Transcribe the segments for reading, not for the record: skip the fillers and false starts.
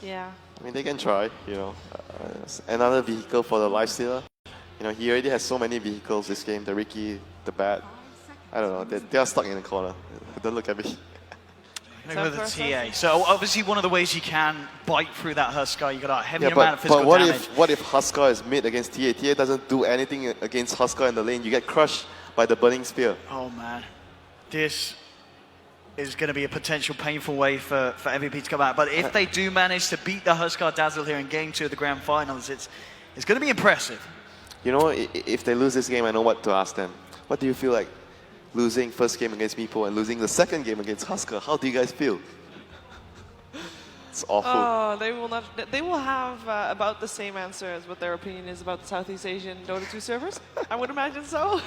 Yeah. I mean, they can try, you know. Another vehicle for the lifestealer. You know, he already has so many vehicles this game. The Ricky, the Bat. I don't know. They are stuck in the corner. Don't look at me. With the TA. So obviously one of the ways you can bite through that Huskar, you got a heavy amount of physical but damage. What if Huskar is mid against TA? TA doesn't do anything against Huskar in the lane. You get crushed by the Burning Spear. Oh man, this is going to be a potential painful way for MVP to come out. But if they do manage to beat the Huskar Dazzle here in Game 2 of the Grand Finals, it's going to be impressive. You know, if they lose this game, I know what to ask them. What do you feel like losing first game against Meepo and losing the second game against Huskar? How do you guys feel? It's awful. Oh, they will not. They will have about the same answer as what their opinion is about the Southeast Asian Dota 2 servers. I would imagine so.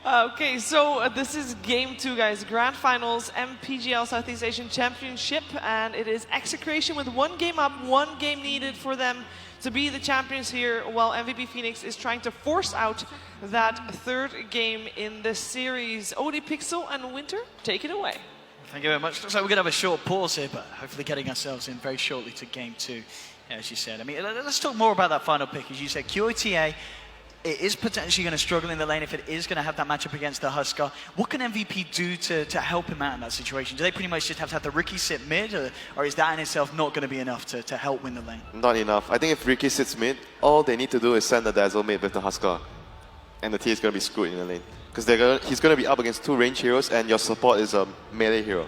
Okay, so this is Game 2, guys. Grand Finals, MPGL Southeast Asian Championship, and it is Execration with 1 game up, 1 game needed for them to be the champions here, while MVP Phoenix is trying to force out that 3rd game in the series. OD Pixel and Winter, take it away. Thank you very much. Looks like we're going to have a short pause here, but hopefully getting ourselves in very shortly to Game 2, as you said. I mean, let's talk more about that final pick. As you said, QOTA, it is potentially going to struggle in the lane if it is going to have that matchup against the Huskar. What can MVP do to help him out in that situation? Do they pretty much just have to have the Ricky sit mid, or is that in itself not going to be enough to help win the lane? Not enough. I think if Ricky sits mid, all they need to do is send the Dazzle mid with the Huskar. And the T is going to be screwed in the lane. Because he's going to be up against 2 range heroes, and your support is a melee hero.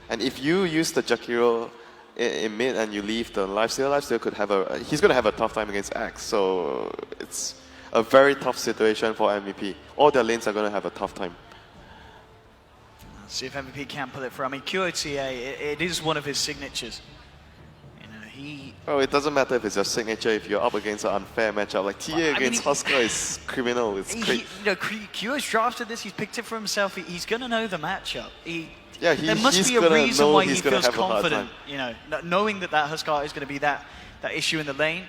And if you use the Jack hero in mid and you leave the lifesteal could have he's going to have a tough time against Axe. So it's a very tough situation for MVP. All their lanes are going to have a tough time. Let's see if MVP can pull it through. I mean, QOTA, it is one of his signatures. Oh, it doesn't matter if it's your signature if you're up against an unfair matchup. Like TA against Huskar is criminal. It's great. You know, Q has drafted this. He's picked it for himself. He's going to know the matchup. There must be a reason why he feels confident. You know, knowing that Huskar is going to be that issue in the lane.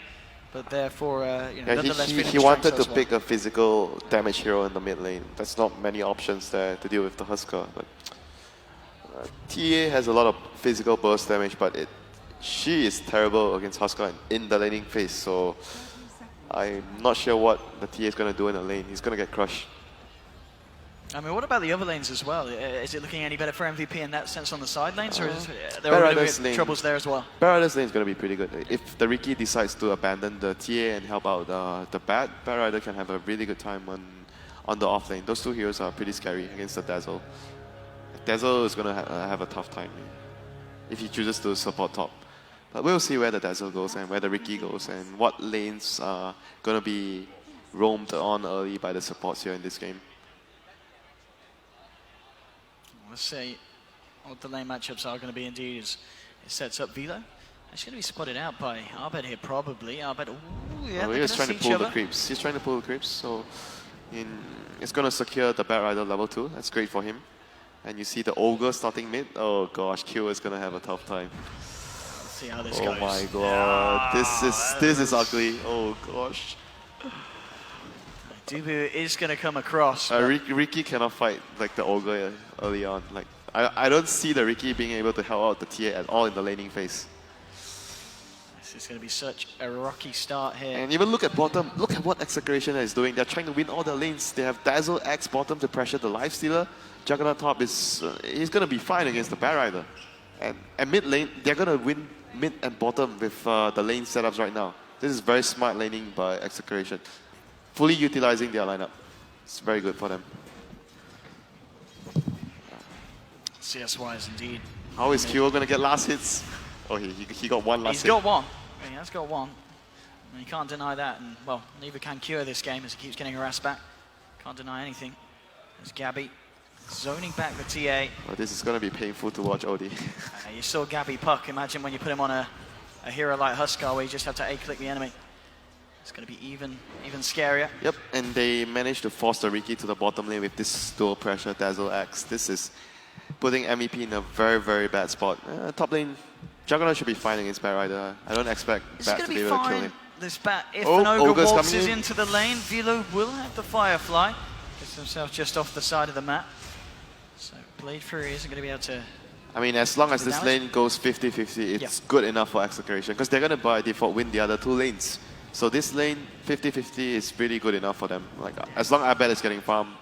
But therefore, nonetheless, he wanted to pick a physical damage hero in the mid lane. There's not many options there to deal with the Huskar. But TA has a lot of physical burst damage, but she is terrible against Huskar in the laning phase. So I'm not sure what the TA is going to do in the lane. He's going to get crushed. I mean, what about the other lanes as well? Is it looking any better for MVP in that sense on the side lanes, or is there are troubles there as well? Barrider's lane is going to be pretty good. If the Ricky decides to abandon the TA and help out the Bat, Barrider can have a really good time on the off lane. Those 2 heroes are pretty scary against the Dazzle. Dazzle is going to have a tough time if he chooses to support top. But we'll see where the Dazzle goes and where the Ricky goes and what lanes are going to be roamed on early by the supports here in this game. Let's see what the lane matchups are going to be indeed as it sets up Velo. It's going to be spotted out by Arbed here probably. Arbed, he's trying to pull the creeps. He's trying to pull the creeps, so it's going to secure the Bat Rider level 2. That's great for him. And you see the Ogre starting mid. Oh gosh, Q is going to have a tough time. Let's see how this goes. Oh my god, this is ugly. Oh gosh. Dubu is going to come across. Ricky cannot fight like the Ogre early on. Like I don't see the Ricky being able to help out the TA at all in the laning phase. This is going to be such a rocky start here. And even look at bottom. Look at what Execration is doing. They're trying to win all the lanes. They have Dazzle X bottom to pressure the Lifestealer. Juggernaut top he's going to be fine against the Bat Rider. And mid lane, they're going to win mid and bottom with the lane setups right now. This is very smart laning by Execration. Fully utilizing their lineup. It's very good for them. CS-wise, indeed. How is Kyo going to get last hits? Oh, he got one last hit. He's got one. He has got one. And you can't deny that. And, well, neither can Kyo this game as he keeps getting harassed back. Can't deny anything. There's Gabby zoning back the TA. Well, this is going to be painful to watch, OD. You saw Gabby puck. Imagine when you put him on a hero like Huskar where you just have to A-click the enemy. It's going to be even scarier. Yep, and they managed to force the Ricky to the bottom lane with this dual pressure Dazzle X. This is putting MVP in a very, very bad spot. Top lane, Juggernaut should be fine against Bat Rider. I don't expect Bat to be able to kill him. This Bat, if an Ogre waltzes into the lane, Velo will have the Firefly. Gets himself just off the side of the map. So Blade Fury isn't going to be able to I mean, as long as The this damage? lane goes 50-50, it's good enough for execution because they're gonna by default win the other two lanes. So this lane 50-50 is pretty good enough for them. Like as long as Abed is getting farm,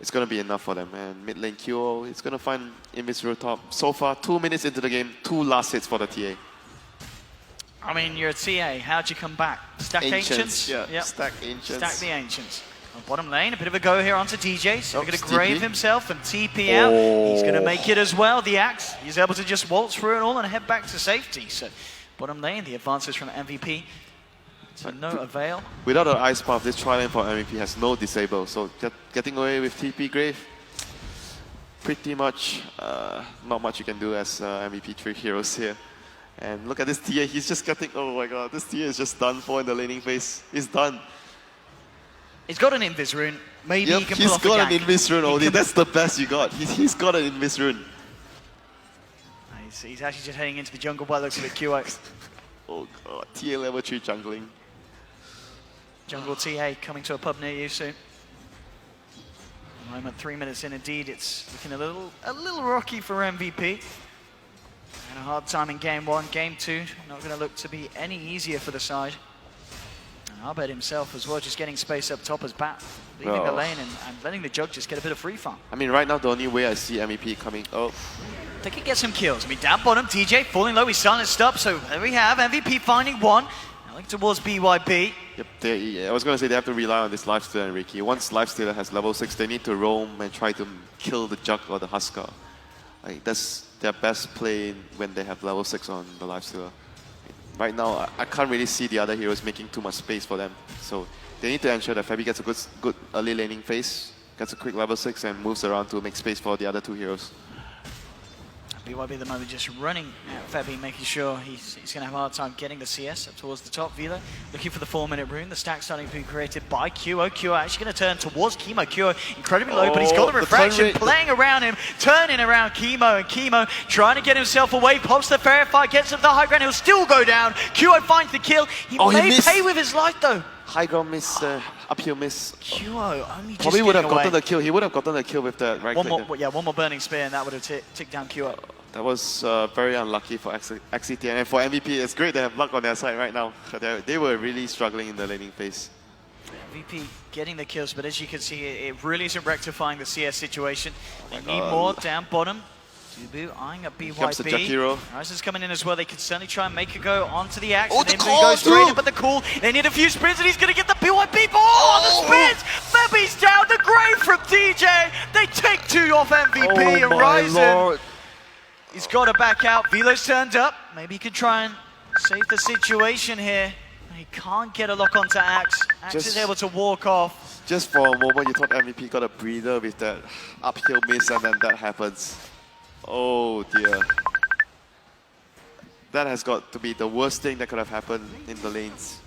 it's gonna be enough for them. And mid lane QO, it's gonna find Invis top. So far, 2 minutes into the game, 2 last hits for the TA. I mean, you're a TA. How'd you come back? Stack Ancients? Yeah, Yep. stack Ancients. Stack the Ancients. On bottom lane, a bit of a go here onto DJ. So he's going to TP. grave himself and TP out. He's going to make it as well. The Axe, he's able to just waltz through it all and head back to safety. So bottom lane, the advances from MVP to no avail. Without the Ice Path, this tri-lane for MVP has no disable. So getting away with TP grave, pretty much not much you can do as MVP 3 heroes here. And look at this TA, he's just getting, oh my god, this TA is just done for in the laning phase. He's done. He's got an Invis rune. Maybe Yep, he can pull he's off the got gank. an Invis rune only. That's the best you got. He's got an Invis rune. He's actually just heading into the jungle by the looks of it, QO. Oh god, TA level 3 jungling. Jungle TA coming to a pub near you soon. At the moment, 3 minutes in, indeed, it's looking a little rocky for MVP. And a hard time in game 1. Game 2, not going to look to be any easier for the side. And Abed himself as well, just getting space up top as Bat, leaving the lane and letting the Jug just get a bit of free farm. I mean, right now the only way I see MVP coming, They could get some kills. I mean, down bottom, DJ falling low, he's silenced up, so there we have MVP finding one. Now looking towards BYB. Yep, I was going to say they have to rely on this Lifestealer and Ricky. Once Lifestealer has level 6, they need to roam and try to kill the Jug or the Huskar. Like, that's their best play when they have level 6 on the Lifestealer. Right now, I can't really see the other heroes making too much space for them. So they need to ensure that Fabi gets a good early laning phase, gets a quick level 6 and moves around to make space for the other two heroes. BYB at the moment just running at Fabi, making sure he's going to have a hard time getting the CS up towards the top. Vila looking for the 4-minute rune. The stack starting to be created by QO. QO actually going to turn towards Chemo. QO incredibly low, but he's got the refraction playing around him, turning around Chemo, and Chemo trying to get himself away. Pops the Verify, gets up the high ground. He'll still go down. QO finds the kill. He may pay with his life though. High ground miss, uphill miss. QO only just Probably would have away. gotten the kill. He would have gotten the kill with that right click. One more burning spear, and that would have ticked down QO. That was very unlucky for XCTN. And for MVP, it's great they have luck on their side right now. They were really struggling in the laning phase. MVP getting the kills, but as you can see, it really isn't rectifying the CS situation. They need more down bottom. Dubu eyeing up BYB. Comes the Jug hero. Riser's coming in as well. They could certainly try and make a go onto the Axe. Oh, and the then call goes straight too. in, but the call. They need a few spins, and he's going to get the BYB ball. Oh, the spins! Febi's down. The grave from DJ. They take 2 off MVP, and Ryzen. He's got to back out. Velo's turned up. Maybe he could try and save the situation here. He can't get a lock onto Axe. Axe is able to walk off. Just for a moment, you thought MVP got a breather with that uphill miss, and then that happens. Oh dear. That has got to be the worst thing that could have happened in the lanes.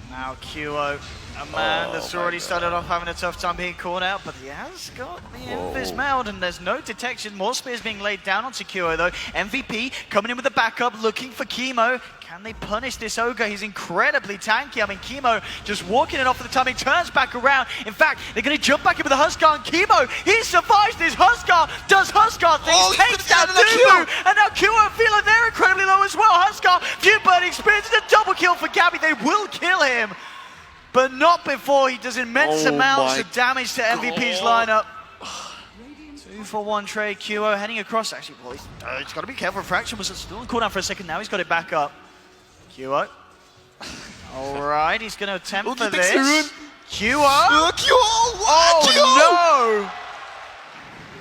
Now QO, a man that's already started off having a tough time being caught out, but he has got the Invis meld and there's no detection. More spears being laid down onto QO though. MVP coming in with the backup, looking for Chemo. Can they punish this Ogre? He's incredibly tanky. I mean, Chemo just walking it off at the time. He turns back around. In fact, they're going to jump back in with the Huskar, and Chemo, he survives this Huskar, does Huskar things, takes down Dubu, and now QO and Vila, they're incredibly low as well. Huskar, few burning spears, and a double kill for Gabby. They will kill him, but not before he does immense amounts of damage to MVP's lineup. 2-for-1 trade. QO heading across. Actually, well, he's got to be careful. Fraction was still on cooldown for a second. Now he's got it back up. QO. All right, he's going to attempt for this. QO. Oh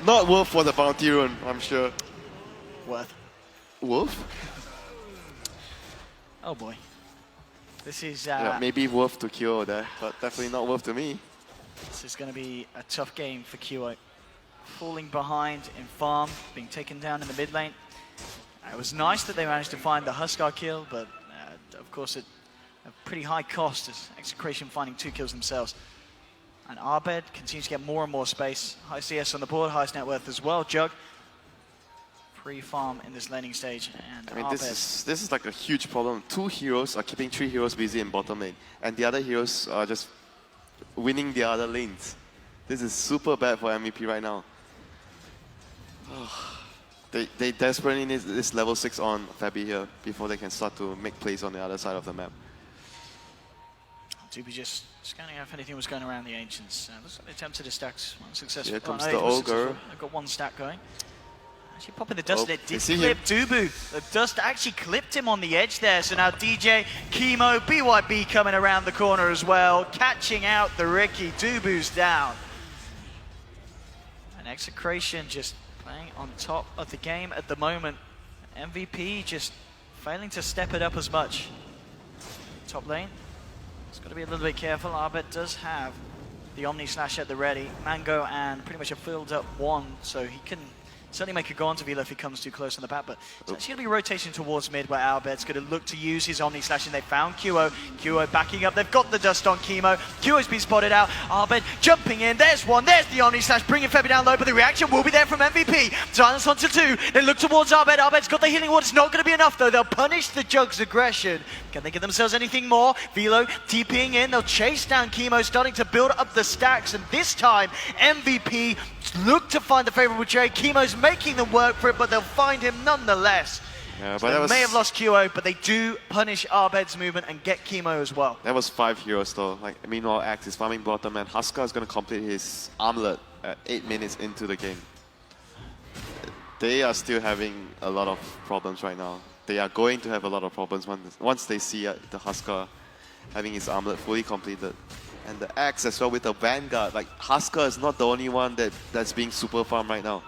no! Not worth for the bounty rune, I'm sure. Worth. Worth? Oh boy. This is Yeah, maybe worth to QO there, but definitely not worth to me. This is going to be a tough game for QO. Falling behind in farm, being taken down in the mid lane. It was nice that they managed to find the Huskar kill, but of course at a pretty high cost as Execration finding 2 kills themselves. And Abed continues to get more and more space. High CS on the board, highest net worth as well. Jug, free farm in this laning stage. And I mean, Abed, this is like a huge problem. 2 heroes are keeping 3 heroes busy in bottom lane, and the other heroes are just winning the other lanes. This is super bad for MVP right now. They desperately need this level 6 on Fabi here before they can start to make plays on the other side of the map. Doobie just scanning out if anything was going around the Ancients. Looks like they attempted a stack, unsuccessful. Here comes no, the it was Ogre. successful. They've got one stack going. Actually popping the dust, Oh, it did you see clip him? Dubu. The dust actually clipped him on the edge there. So now DJ, Chemo, BYB coming around the corner as well, catching out the Ricky. Dubu's down. And Execration just playing on top of the game at the moment. MVP just failing to step it up as much. Top lane. It's got to be a little bit careful. Arbet does have the Omni Slash at the ready. Mango and pretty much a filled up one, so he can certainly make a go onto Vila if he comes too close on the back, but it's actually going to be rotation towards mid where Albet's going to look to use his Omni Slash, and they found QO. QO backing up. They've got the dust on Chemo. QO's been spotted out. Albet jumping in. There's one. There's the Omni Slash bringing Fabi down low, but the reaction will be there from MVP. Silence onto 2. They look towards Arbet. Arbet's got the healing ward. It's not going to be enough though. They'll punish the Jug's aggression. Can they give themselves anything more? Vilo TPing in. They'll chase down Chemo, starting to build up the stacks, and this time MVP look to find the favorable trade. Chemo's making them work for it, but they'll find him nonetheless. Yeah, So but they may have lost QO, but they do punish Arbed's movement and get Chemo as well. That was 5 heroes though. Like, meanwhile, Axe is farming bottom, and Huskar is going to complete his armlet at 8 minutes into the game. They are still having a lot of problems right now. They are going to have a lot of problems once they see the Huskar having his armlet fully completed. And the Axe as well with the Vanguard. Like, Huskar is not the only one that's being super farmed right now.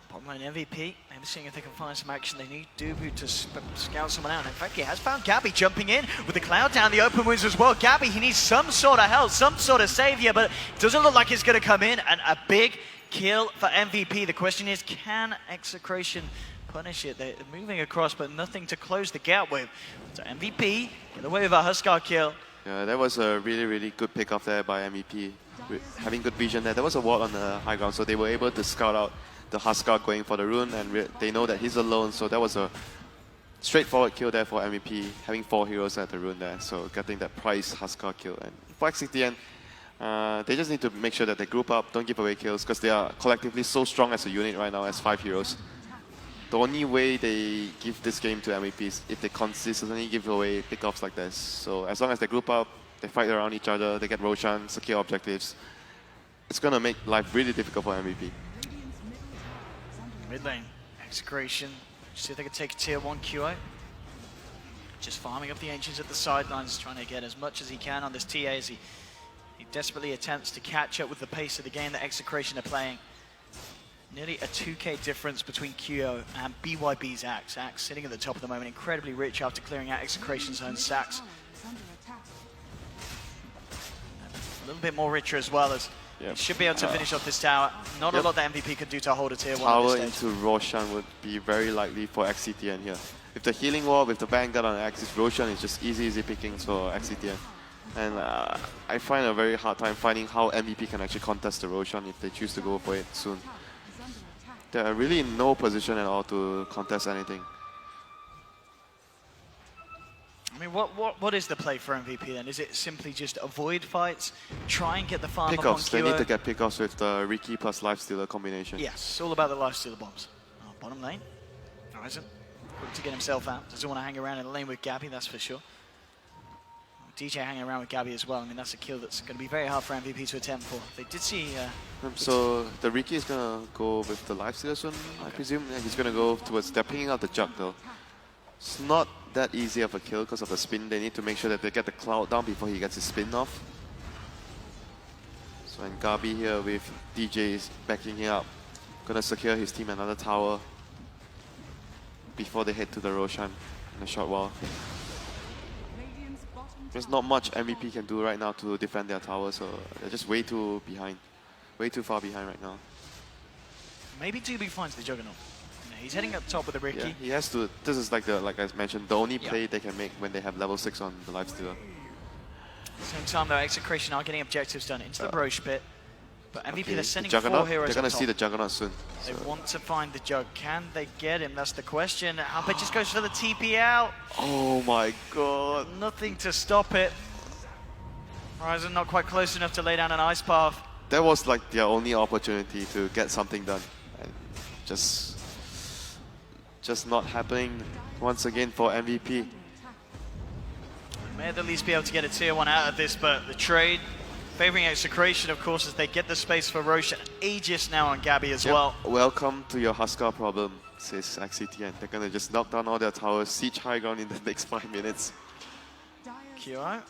Bottom lane MVP, maybe seeing if they can find some action. They need Dubu to scout someone out. In fact, he has found Gabby jumping in with the cloud down the open wounds as well. Gabby, he needs some sort of help, some sort of savior, but it doesn't look like it's going to come in. And a big kill for MVP. The question is, can Execration punish it? They're moving across, but nothing to close the gap with. So MVP, get away with a Huskar kill. Yeah, that was a really, really good pick off there by MVP. Having good vision there. There was a ward on the high ground, so they were able to scout out the Huskar going for the rune, and they know that he's alone, so that was a straightforward kill there for MVP, having 4 heroes at the rune there, so getting that prize Huskar kill. And for XCTN, they just need to make sure that they group up, don't give away kills, because they are collectively so strong as a unit right now as 5 heroes. The only way they give this game to MVP is if they consistently give away pickoffs like this. So as long as they group up, they fight around each other, they get Roshan, secure objectives, it's going to make life really difficult for MVP. Mid lane, Execration, see if they can take a tier 1 QO. Just farming up the Ancients at the sidelines, trying to get as much as he can on this TA as he desperately attempts to catch up with the pace of the game that Execration are playing. Nearly a 2k difference between QO and BYB's Axe. Axe sitting at the top of the moment, incredibly rich after clearing out Execration's own stacks. A little bit more richer as well, as he should be able to finish off this tower. Not a lot that MVP could do to hold a tier 1 Tower at this stage. into Roshan would be very likely for XCTN here. With the healing wall, with the Vanguard on Axis, Roshan is just easy pickings for XCTN. And I find a very hard time finding how MVP can actually contest the Roshan if they choose to go for it soon. They're really in no position at all to contest anything. I mean, what is the play for MVP then? Is it simply just avoid fights, try and get the farm up on Pickoffs, they need to QO? get pickoffs with the Ricky plus Lifestealer combination. Yes, it's all about the lifestealer bombs. Oh, bottom lane, Horizon, quick to get himself out. Doesn't want to hang around in the lane with Gabby, that's for sure. DJ hanging around with Gabby as well. I mean, that's a kill that's going to be very hard for MVP to attempt for. They did see... so the Ricky is going to go with the Lifestealer soon, I presume. And he's going to go towards... They're picking out the Jug though. It's not that easy of a kill because of the spin. They need to make sure that they get the cloud down before he gets his spin off. So and Gabi here with DJ is backing him up. Going to secure his team another tower before they head to the Roshan in a short while. There's not much MVP can do right now to defend their tower, so they're just way too behind. Way too far behind right now. Maybe Dubu finds the Juggernaut. You know, he's heading up top with the Ricky. Yeah, he has to. This is like I mentioned, the only play they can make when they have level 6 on the Lifestealer. Same time though, Execration are getting objectives done into the Broche pit. But MVP, they're sending 4 Juggernaut, heroes they're going up to see top. the Juggernaut soon. They So. want to find the Jug. Can they get him? That's the question. Albert just goes for the TP out. Oh my god. Nothing to stop it. Horizon not quite close enough to lay down an ice path. That was like their only opportunity to get something done. just not happening once again for MVP. May at least be able to get a tier 1 out of this, but the trade favoring Execration, of course, as they get the space for Roche and Aegis now on Gabby as well. Welcome to your Huskar problem, says XCTN. They're gonna just knock down all their towers, siege high ground in the next 5 minutes. QI?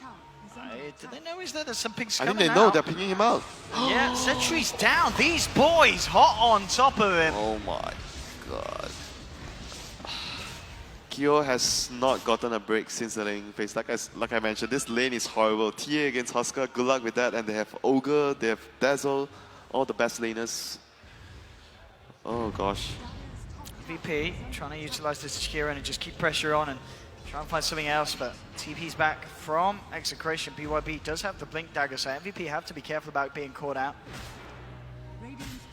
Do they know there's some pings I coming think they know, out? they're pinging him out. Yeah, Sentry's down. These boys hot on top of him. Oh my god. Kyo has not gotten a break since the laning phase. Like I mentioned, this lane is horrible. TA against Huskar, good luck with that. And they have Ogre, they have Dazzle, all the best laners. Oh gosh. VP trying to utilize this Shakira and just keep pressure on and try and find something else, but TP's back from Execration. BYB does have the Blink Dagger, so MVP have to be careful about being caught out.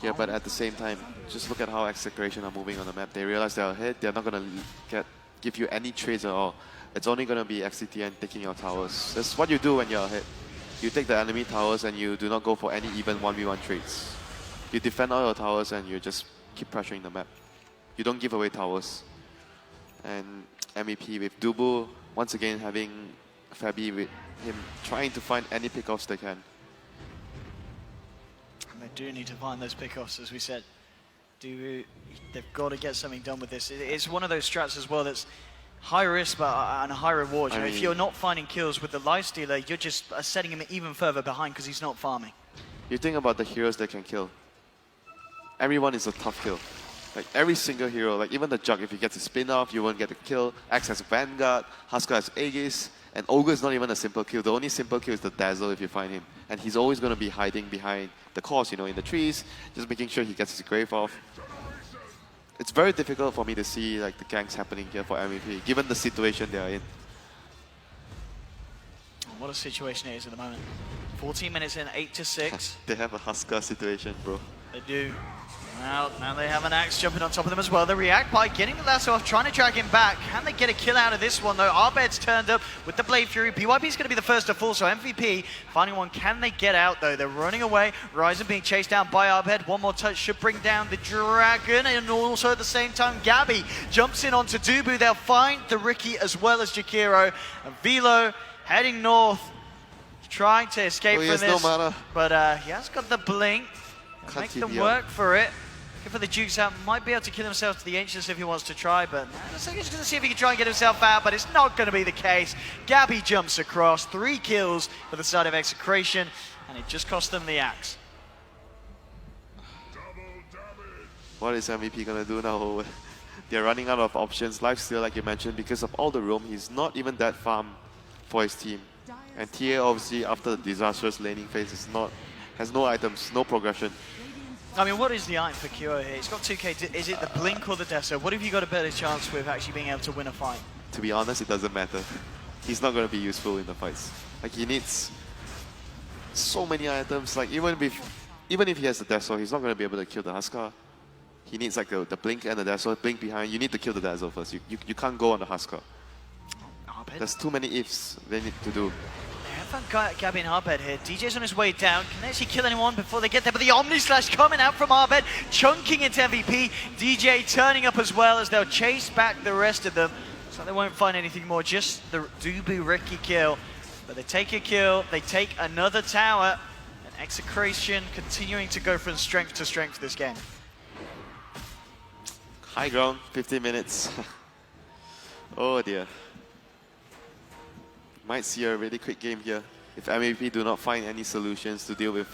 Yeah, but at the same time, just look at how Execration are moving on the map. They realize they're ahead, they're not gonna give you any trades at all. It's only gonna be XCTN taking your towers. That's what you do when you're ahead. You take the enemy towers and you do not go for any even 1v1 trades. You defend all your towers and you just keep pressuring the map. You don't give away towers. And MEP with Dubu, once again having Fabi with him trying to find any pickoffs they can. And they do need to find those pickoffs, as we said. Dubu, they've got to get something done with this. It's one of those strats as well that's high risk but and a high reward. You know, if you're not finding kills with the Lifestealer, you're just setting him even further behind because he's not farming. You think about the heroes that can kill. Everyone is a tough kill. Like every single hero, like even the Jug, if he gets a spin off, you won't get a kill. Axe has Vanguard, Huskar has Aegis, and Ogre is not even a simple kill. The only simple kill is the Dazzle if you find him. And he's always going to be hiding behind the cores, you know, in the trees, just making sure he gets his grave off. It's very difficult for me to see like the ganks happening here for MVP, given the situation they are in. What a situation it is at the moment. 14 minutes in, 8-6. They have a Huskar situation, bro. They do. Now they have an Axe jumping on top of them as well. They react by getting the lasso off, trying to drag him back. Can they get a kill out of this one though? Arbed's turned up with the Blade Fury. BYB's going to be the first to fall, so MVP finding one. Can they get out though? They're running away. Ryzen being chased down by Arbed. One more touch should bring down the Dragon, and also at the same time Gabby jumps in onto Dubu. They'll find the Riki as well as Jakiro. And Velo heading north, trying to escape from this. No mana. But he has got the blink. Make them work for it. Good for the Dukes out. Might be able to kill himself to the Ancients if he wants to try, but I think he's going to see if he can try and get himself out, but it's not going to be the case. Gabby jumps across. 3 kills for the side of Execration, and it just cost them the Axe. What is MVP going to do now? They're running out of options. Lifesteal, like you mentioned, because of all the roam, he's not even that farm for his team. And TA, obviously, after the disastrous laning phase, has no items, no progression. I mean, what is the item for Kyo here? He's got 2k. Is it the Blink or the Deso? What have you got a better chance with actually being able to win a fight? To be honest, it doesn't matter. He's not going to be useful in the fights. Like, he needs so many items. Like, even if he has the Deso, he's not going to be able to kill the Huskar. He needs like the Blink and the Deso. Blink behind. You need to kill the Dazzle first. You can't go on the Huskar. There's too many ifs they need to do. They have Gabby and Arbed here. DJ's on his way down. Can they actually kill anyone before they get there? But the Omni Slash coming out from Arbed, chunking into MVP. DJ turning up as well as they'll chase back the rest of them. So they won't find anything more, just the Dubu Riki kill. But they take a kill, they take another tower, and Execration continuing to go from strength to strength this game. High ground, 15 minutes. Oh dear. Might see a really quick game here if MVP do not find any solutions to deal with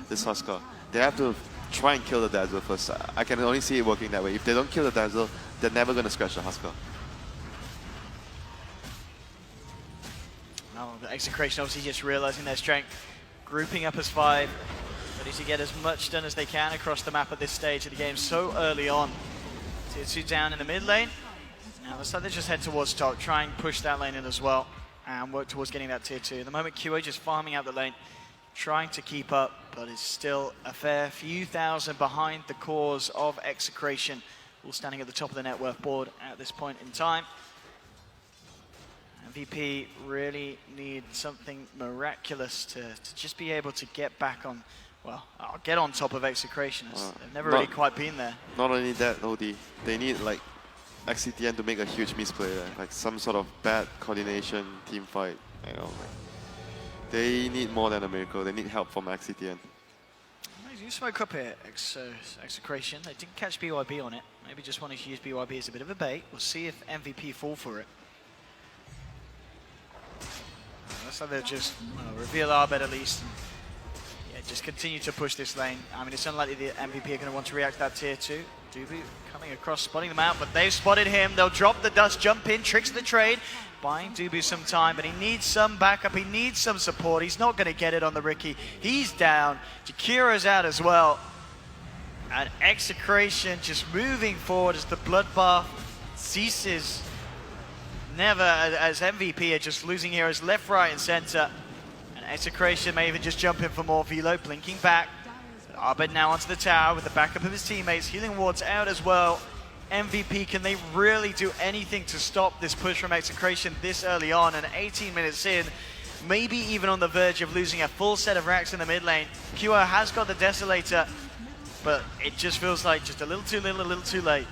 this Huskar. They have to try and kill the Dazzle first. I can only see it working that way. If they don't kill the Dazzle, they're never going to scratch the Huskar. Now the Execration obviously just realizing their strength, grouping up as 5, ready to get as much done as they can across the map at this stage of the game so early on. Tier 2 down in the mid lane. Now looks like they just head towards top, try and push that lane in as well, and work towards getting that tier 2. At the moment, QA just farming out the lane, trying to keep up, but it's still a fair few thousand behind the cores of Execration, all standing at the top of the net worth board at this point in time. MVP really need something miraculous to just be able to get back on Well, I'll get on top of Execration. They've never not- really quite been there. Not only that, OD, they need like XCTN to make a huge misplay, like some sort of bad coordination team fight. You know, like, they need more than a miracle. They need help from XCTN. You smoke up here, Execration. They didn't catch BYB on it. Maybe just wanted to use BYB as a bit of a bait. We'll see if MVP fall for it. Looks like they'll just reveal Arbed at least. Yeah, just continue to push this lane. I mean, it's unlikely the MVP are going to want to react to that tier 2. Dubu coming across, spotting them out, but they've spotted him. They'll drop the dust, jump in, tricks the trade, buying Dubu some time, but he needs some backup, he needs some support. He's not going to get it on the Ricky. He's down. Jakira's out as well. And Execration just moving forward as the bloodbath ceases. Never, as MVP are just losing heroes left, right, and center. And Execration may even just jump in for more velo, blinking back. Arbed now onto the tower with the backup of his teammates. Healing ward's out as well. MVP, can they really do anything to stop this push from Execration this early on? And 18 minutes in, maybe even on the verge of losing a full set of racks in the mid lane. QO has got the Desolator, but it just feels like just a little too little, a little too late.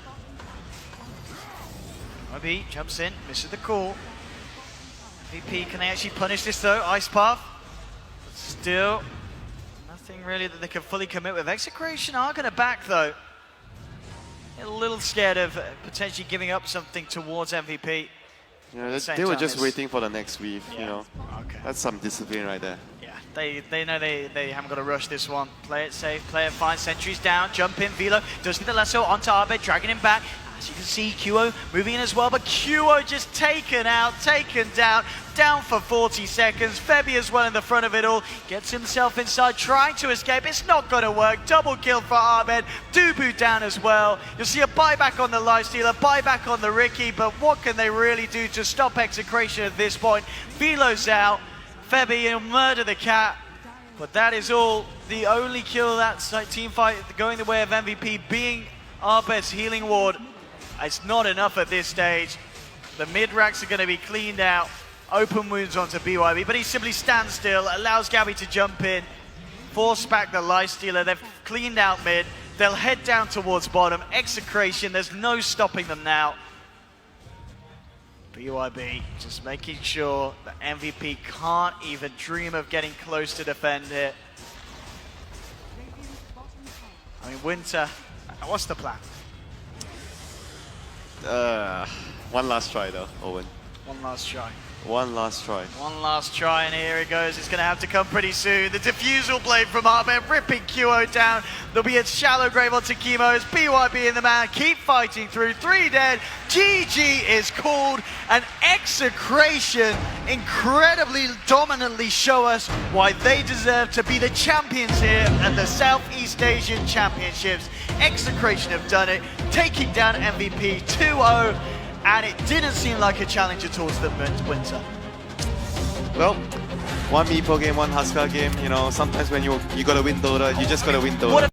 MB jumps in, misses the call. MVP, can they actually punish this though? Ice Path, but still nothing really that they can fully commit with. Execration are going to back though. A little scared of potentially giving up something towards MVP. Yeah, they were just waiting for the next weave, Yeah. you know. Okay. That's some discipline right there. Yeah, they know they haven't got to rush this one. Play it safe, play it fine. Sentry's down, jump in, Velo does get the lasso onto Arbed, dragging him back. As you can see, QO moving in as well, but QO just taken out, taken down for 40 seconds. Febby as well in the front of it all, gets himself inside, trying to escape. It's not going to work. Double kill for Arbed. Dubu down as well. You'll see a buyback on the Lifestealer, buyback on the Ricky, but what can they really do to stop Execration at this point? Velo's out. Febby will murder the cat, but that is all. The only kill that team fight going the way of MVP being Arbed's healing ward. It's not enough at this stage. The mid racks are going to be cleaned out. Open wounds onto BYB, but he simply stands still, allows Gabby to jump in, force back the Lifestealer. They've cleaned out mid. They'll head down towards bottom. Execration, there's no stopping them now. BYB just making sure that MVP can't even dream of getting close to defend it. I mean, Winter, what's the plan? One last try though, Owen. One last try. One last try. One last try, and here it goes. It's going to have to come pretty soon. The diffusal blade from Arbed ripping QO down. There'll be a shallow grave onto Chemos. BYB in the man. Keep fighting through. 3 dead. GG is called. And Execration incredibly dominantly show us why they deserve to be the champions here at the Southeast Asian Championships. Execration have done it, taking down MVP 2-0. And it didn't seem like a challenge at all to the Winter. Well, one Meepo game, one Huskar game, you know, sometimes when you gotta win Dota, you just gotta win Dota.